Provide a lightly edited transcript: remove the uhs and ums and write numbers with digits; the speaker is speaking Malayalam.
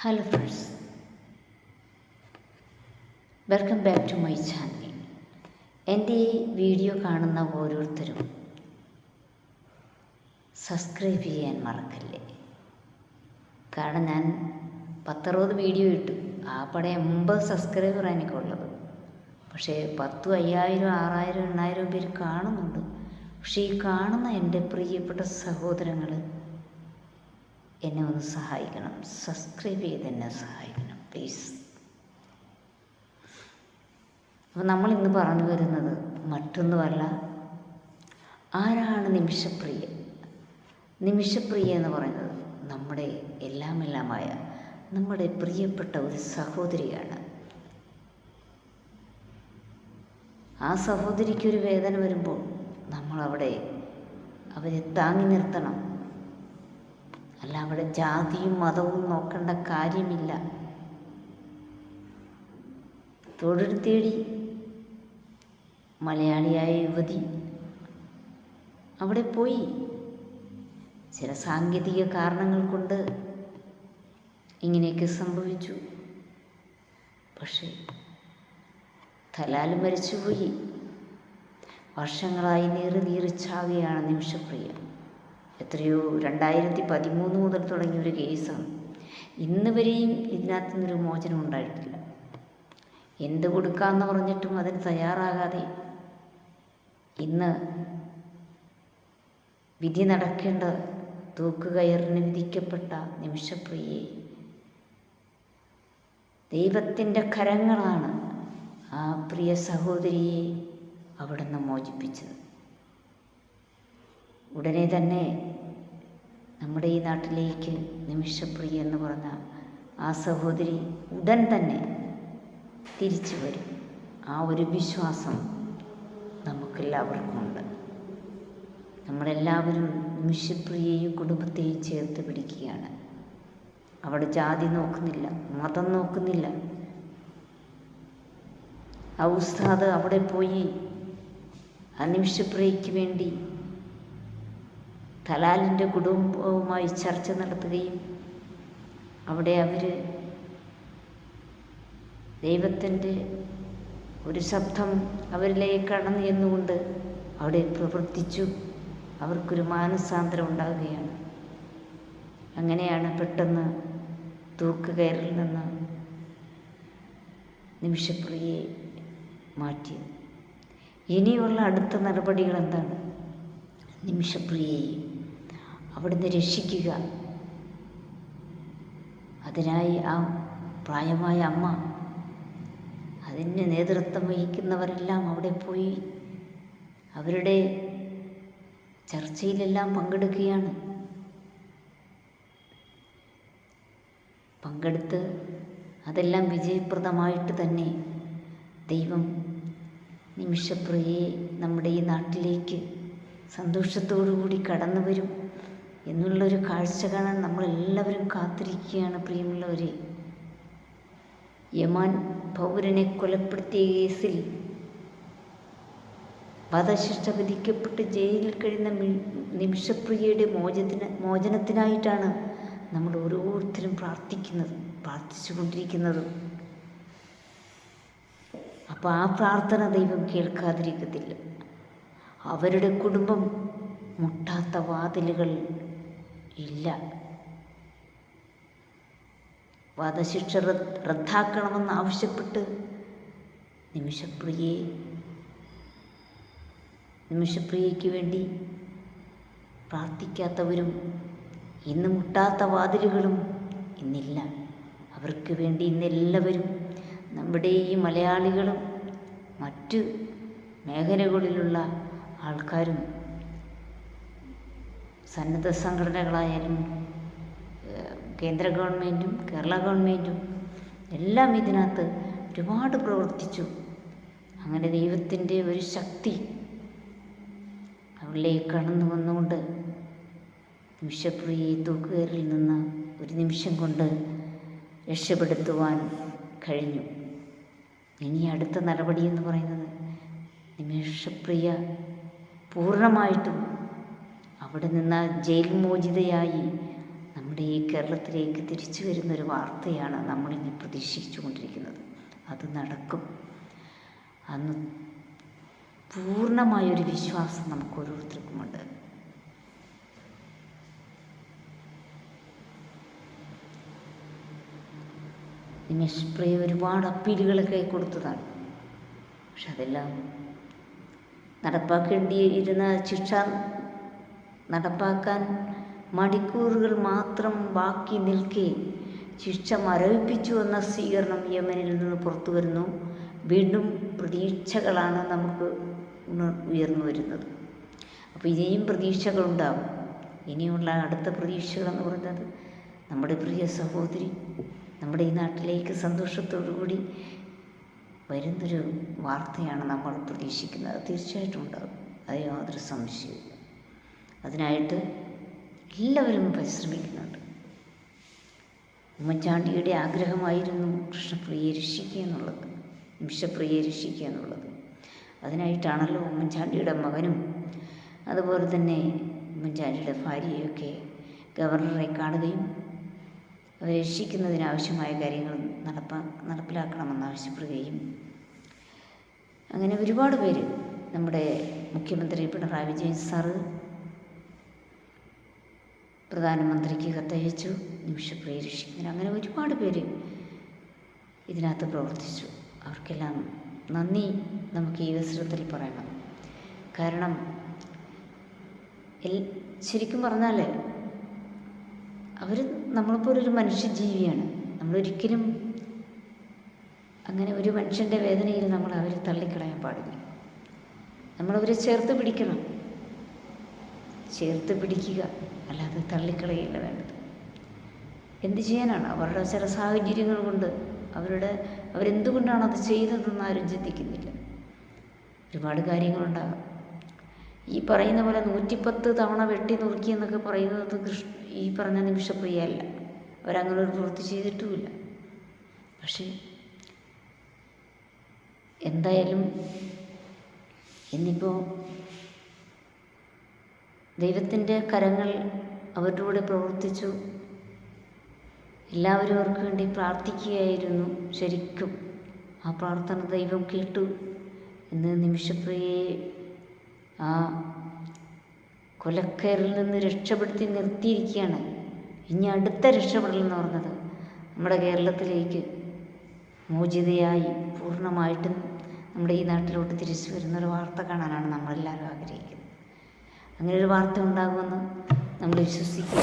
Hello friends, welcome back to my channel. എൻ്റെ ഈ വീഡിയോ കാണുന്ന ഓരോരുത്തരും സബ്സ്ക്രൈബ് ചെയ്യാൻ മറക്കല്ലേ. കാരണം ഞാൻ 10-60 വീഡിയോ ഇട്ടു, ആ പടം 80 സബ്സ്ക്രൈബറാണ് എനിക്കുള്ളത്. പക്ഷേ 10, 5000, 6000, 8000 പേര് കാണുന്നുണ്ട്. പക്ഷേ ഈ കാണുന്ന എൻ്റെ പ്രിയപ്പെട്ട സഹോദരങ്ങൾ എന്നെ ഒന്ന് സഹായിക്കണം, സബ്സ്ക്രൈബ് ചെയ്ത് എന്നെ സഹായിക്കണം പ്ലീസ്. അപ്പോൾ നമ്മളിന്ന് പറഞ്ഞു വരുന്നത് മറ്റൊന്നുമല്ല, ആരാണ് നിമിഷപ്രിയ? നിമിഷപ്രിയ എന്ന് പറയുന്നത് നമ്മുടെ എല്ലാമെല്ലാമായ നമ്മുടെ പ്രിയപ്പെട്ട ഒരു സഹോദരിയാണ്. ആ സഹോദരിക്കൊരു വേദന വരുമ്പോൾ നമ്മളവിടെ അവരെ താങ്ങി നിർത്തണം. അല്ല, അവിടെ ജാതിയും മതവും നോക്കേണ്ട കാര്യമില്ല. തൊഴിൽ തേടി മലയാളിയായ യുവതി അവിടെ പോയി. ചില സാങ്കേതിക കാരണങ്ങൾ കൊണ്ട് ഇങ്ങനെയൊക്കെ സംഭവിച്ചു. പക്ഷേ തലാൽ മരിച്ചുപോയി. വർഷങ്ങളായി നീറിച്ചാവുകയാണ് നിമിഷപ്രിയ. എത്രയോ 2013 മുതൽ തുടങ്ങിയൊരു കേസാണ്. ഇന്ന് വരെയും ഇതിനകത്തു നിന്നൊരു മോചനം ഉണ്ടായിട്ടില്ല. എന്ത് കൊടുക്കാമെന്ന് പറഞ്ഞിട്ടും അതിന് തയ്യാറാകാതെ ഇന്ന് വിധി നടക്കേണ്ട തൂക്കുകയറിന് വിധിക്കപ്പെട്ട നിമിഷപ്രിയയെ ദൈവത്തിൻ്റെ കരങ്ങളാണ് ആ പ്രിയ സഹോദരിയെ അവിടെ നിന്ന് മോചിപ്പിച്ചത്. ഉടനെ തന്നെ നമ്മുടെ ഈ നാട്ടിലേക്ക് നിമിഷപ്രിയ എന്ന് പറഞ്ഞ ആ സഹോദരി ഉടൻ തന്നെ തിരിച്ചു വരും. ആ ഒരു വിശ്വാസം നമുക്കെല്ലാവർക്കും ഉണ്ട്. നമ്മളെല്ലാവരും നിമിഷപ്രിയയും കുടുംബത്തെയും ചേർത്ത് പിടിക്കുകയാണ്. അവിടെ ജാതി നോക്കുന്നില്ല, മതം നോക്കുന്നില്ല. ആ ഉസ്താദ് അവിടെ പോയി ആ നിമിഷപ്രിയയ്ക്ക് വേണ്ടി തലാലിൻ്റെ കുടുംബവുമായി ചർച്ച നടത്തുകയും അവിടെ അവർ ദൈവത്തിൻ്റെ ഒരു ശബ്ദം അവരിലേക്ക് കടന്നു എന്നുകൊണ്ട് അവിടെ പ്രവർത്തിച്ചു. അവർക്കൊരു മാനസാന്തരം ഉണ്ടാകുകയാണ്. അങ്ങനെയാണ് പെട്ടെന്ന് തൂക്കുകയറിൽ നിന്ന് നിമിഷപ്രിയയെ മാറ്റിയത്. ഇനിയുള്ള അടുത്ത നടപടികൾ എന്താണ്? നിമിഷപ്രിയയെ അവിടുന്ന് രക്ഷിക്കുക. അതിനായി ആ പ്രായമായ അമ്മ, അതിന് നേതൃത്വം വഹിക്കുന്നവരെല്ലാം അവിടെ പോയി അവരുടെ ചർച്ചയിലെല്ലാം പങ്കെടുക്കുകയാണ്. പങ്കെടുത്ത് അതെല്ലാം വിജയപ്രദമായിട്ട് തന്നെ ദൈവം നിമിഷപ്രിയയെ നമ്മുടെ ഈ നാട്ടിലേക്ക് സന്തോഷത്തോടുകൂടി കടന്നു വരും എന്നുള്ളൊരു കാഴ്ച കാണാൻ നമ്മളെല്ലാവരും കാത്തിരിക്കുകയാണ്. പ്രിയമുള്ളവരെ, യമാൻ പൗരനെ കൊലപ്പെടുത്തിയ കേസിൽ വധശിക്ഷ വിധിക്കപ്പെട്ട് ജയിലിൽ കഴിയുന്ന നിമിഷപ്രിയയുടെ മോചനത്തിനായിട്ടാണ് നമ്മൾ ഓരോരുത്തരും പ്രാർത്ഥിച്ചു കൊണ്ടിരിക്കുന്നത്. അപ്പോൾ ആ പ്രാർത്ഥന ദൈവം കേൾക്കാതിരിക്കത്തില്ല. അവരുടെ കുടുംബം മുട്ടാത്ത വാതിലുകൾ ഇല്ല. വധശിക്ഷ റദ്ദാക്കണമെന്നാവശ്യപ്പെട്ട് നിമിഷപ്രിയയ്ക്ക് വേണ്ടി പ്രാർത്ഥിക്കാത്തവരും ഇന്ന് മുട്ടാത്ത വാതിലുകളും ഇന്നില്ല. അവർക്ക് വേണ്ടി ഇന്നെല്ലാവരും നമ്മുടെ ഈ മലയാളികളും മറ്റ് മേഖലകളിലുള്ള ആൾക്കാരും സന്നദ്ധ സംഘടനകളായാലും കേന്ദ്ര ഗവൺമെൻറ്റും കേരള ഗവൺമെൻറ്റും എല്ലാം ഇതിനകത്ത് ഒരുപാട് പ്രവർത്തിച്ചു. അങ്ങനെ ദൈവത്തിൻ്റെ ഒരു ശക്തി അവളിലേക്ക് കടന്നു വന്നുകൊണ്ട് നിമിഷപ്രിയയെ തൂക്കുകയറിൽ നിന്ന് ഒരു നിമിഷം കൊണ്ട് രക്ഷപ്പെടുത്തുവാൻ കഴിഞ്ഞു. ഇനി അടുത്ത നടപടി എന്ന് പറയുന്നത് നിമിഷപ്രിയ പൂർണ്ണമായിട്ടും അവിടെ നിന്ന് ജയിൽ മോചിതയായി നമ്മുടെ നമ്മുടെ ഈ കേരളത്തിലേക്ക് തിരിച്ചു വരുന്നൊരു വാർത്തയാണ് നമ്മളിനി പ്രതീക്ഷിച്ചു കൊണ്ടിരിക്കുന്നത്. അത് നടക്കും. അന്ന് പൂർണ്ണമായൊരു വിശ്വാസം നമുക്ക് ഓരോരുത്തർക്കുമുണ്ട്. നിമിഷപ്രിയ ഒരുപാട് അപ്പീലുകളൊക്കെ കൊടുത്തതാണ്. പക്ഷെ അതെല്ലാം നടപ്പാക്കേണ്ടിയിരുന്ന ശിക്ഷ നടപ്പാക്കാൻ മണിക്കൂറുകൾ മാത്രം ബാക്കി നിൽക്കെ ശിക്ഷ മരവിപ്പിച്ചു എന്ന സ്വീകരണം യമനിൽ നിന്ന് പുറത്തു വരുന്നു. വീണ്ടും പ്രതീക്ഷകളാണ് നമുക്ക് ഉയർന്നു വരുന്നത്. അപ്പോൾ ഇനിയും പ്രതീക്ഷകളുണ്ടാകും. ഇനിയുള്ള അടുത്ത പ്രതീക്ഷകളെന്ന് പറയുന്നത് നമ്മുടെ പ്രിയ സഹോദരി നമ്മുടെ ഈ നാട്ടിലേക്ക് സന്തോഷത്തോടുകൂടി വരുന്നൊരു വാർത്തയാണ് നമ്മൾ പ്രതീക്ഷിക്കുന്നത്. തീർച്ചയായിട്ടും ഉണ്ടാകും, അത് യാതൊരു സംശയമില്ല. അതിനായിട്ട് എല്ലാവരും പരിശ്രമിക്കുന്നുണ്ട്. ഉമ്മൻചാണ്ടിയുടെ ആഗ്രഹമായിരുന്നു കൃഷ്ണപ്രിയയെ രക്ഷിക്കുക എന്നുള്ളത്, നിമിഷപ്രിയയെ രക്ഷിക്കുക എന്നുള്ളത്. അതിനായിട്ടാണല്ലോ ഉമ്മൻചാണ്ടിയുടെ മകനും അതുപോലെ തന്നെ ഉമ്മൻചാണ്ടിയുടെ ഭാര്യയൊക്കെ ഗവർണറെ കാണുകയും അവരെ രക്ഷിക്കുന്നതിനാവശ്യമായ കാര്യങ്ങൾ നടപ്പിലാക്കണമെന്നാവശ്യപ്പെടുകയും അങ്ങനെ ഒരുപാട് പേര്, നമ്മുടെ മുഖ്യമന്ത്രി പിണറായി വിജയൻ സാറ് പ്രധാനമന്ത്രിക്ക് കത്തയച്ചു നിമിഷപ്രിയയെ രക്ഷിക്കുന്നതിന്. അങ്ങനെ ഒരുപാട് പേര് ഇതിനകത്ത് പ്രവർത്തിച്ചു. അവർക്കെല്ലാം നന്ദി നമുക്ക് ഈ അവസരത്തിൽ പറയണം. കാരണം ശരിക്കും പറഞ്ഞാൽ അവർ നമ്മളെപ്പോലൊരു മനുഷ്യജീവിയാണ്. നമ്മളൊരിക്കലും അങ്ങനെ ഒരു മനുഷ്യൻ്റെ വേദനയിൽ നമ്മൾ അവരെ തള്ളിക്കളയാൻ പാടില്ല. നമ്മളവരെ ചേർത്ത് പിടിക്കണം, ചേർത്ത് പിടിക്കുക, അല്ലാതെ തള്ളിക്കളയില്ല വേണ്ടത്. എന്ത് ചെയ്യാനാണ്? അവരുടെ ചില സാഹചര്യങ്ങൾ കൊണ്ട് അവരെന്തുകൊണ്ടാണ് അത് ചെയ്തതെന്ന് ആരും ചിന്തിക്കുന്നില്ല. ഒരുപാട് കാര്യങ്ങളുണ്ടാകും. ഈ പറയുന്ന പോലെ 110 തവണ വെട്ടി നുറുക്കി എന്നൊക്കെ പറയുന്നത് ഈ പറഞ്ഞ നിമിഷപ്രിയല്ല. അവരങ്ങനെ ഒരു പ്രവൃത്തി ചെയ്തിട്ടുമില്ല. പക്ഷേ എന്തായാലും ഇന്നിപ്പോൾ ദൈവത്തിൻ്റെ കരങ്ങൾ അവരുടെ കൂടെ പ്രവർത്തിച്ചു. എല്ലാവരും അവർക്ക് വേണ്ടി പ്രാർത്ഥിക്കുകയായിരുന്നു. ശരിക്കും ആ പ്രാർത്ഥന ദൈവം കേട്ടു. ഇന്ന് നിമിഷപ്രിയയെ ആ കൊലക്കയറിൽ നിന്ന് രക്ഷപ്പെടുത്തി നിർത്തിയിരിക്കുകയാണ്. ഇനി അടുത്ത രക്ഷപ്പെടൽ എന്ന് പറഞ്ഞത് നമ്മുടെ കേരളത്തിലേക്ക് മോചിതയായി പൂർണ്ണമായിട്ടും നമ്മുടെ ഈ നാട്ടിലോട്ട് തിരിച്ചു വരുന്നൊരു വാർത്ത കാണാനാണ് നമ്മളെല്ലാവരും ആഗ്രഹിക്കുന്നത്. അങ്ങനെ ഒരു വാർത്ത ഉണ്ടാകുമെന്ന് നമ്മൾ വിശ്വസിക്കുക.